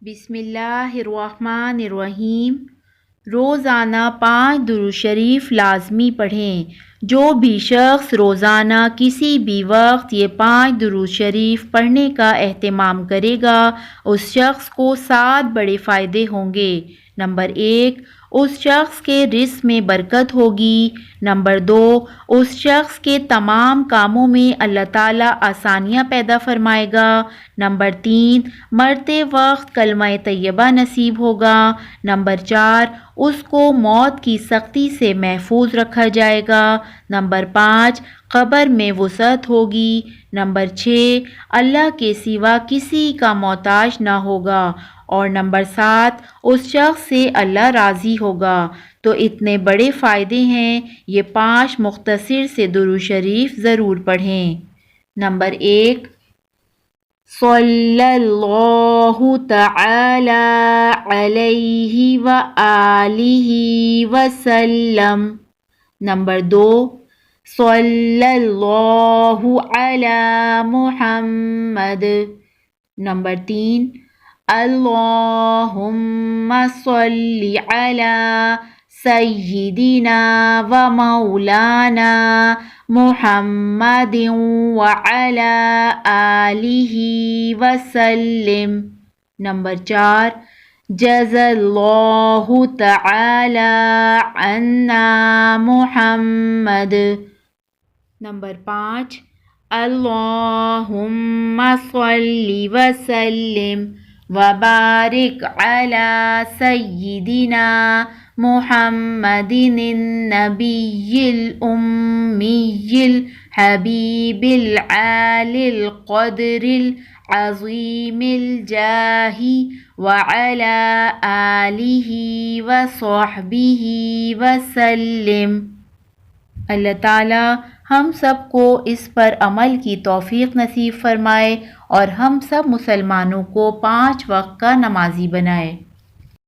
بسم اللہ الرحمن الرحیم۔ روزانہ 5 درود شریف لازمی پڑھیں۔ جو بھی شخص روزانہ کسی بھی وقت یہ 5 درود شریف پڑھنے کا اہتمام کرے گا اس شخص کو 7 بڑے فائدے ہوں گے۔ نمبر 1، اس شخص کے رزق میں برکت ہوگی۔ نمبر 2، اس شخص کے تمام کاموں میں اللہ تعالیٰ آسانیاں پیدا فرمائے گا۔ نمبر 3، مرتے وقت کلمہ طیبہ نصیب ہوگا۔ نمبر 4، اس کو موت کی سختی سے محفوظ رکھا جائے گا۔ نمبر 5، قبر میں وسعت ہوگی۔ نمبر 6، اللہ کے سوا کسی کا محتاج نہ ہوگا۔ اور نمبر 7، اس شخص سے اللہ راضی ہوگا۔ تو اتنے بڑے فائدے ہیں، یہ 5 مختصر سے درود شریف ضرور پڑھیں۔ نمبر 1، صلی اللہ تعالی علیہ وآلہ وسلم۔ نمبر 2، صلی اللہ علی محمد۔ نمبر 3، اللہم صلی علی سیدنا و مولانا محمد وعلی آلہ وسلم۔ نمبر 4، جزا اللہ تعالی عنا محمد۔ نمبر 5، اللہم صلی وسلم وبارک علی سیدنا محمد النبی الأمی الحبیب العالی القدر العظیم الجاہ وعلی آلہ وصحبہ وسلم۔ اللہ تعالیٰ ہم سب کو اس پر عمل کی توفیق نصیب فرمائے اور ہم سب مسلمانوں کو 5 وقت کا نمازی بنائے۔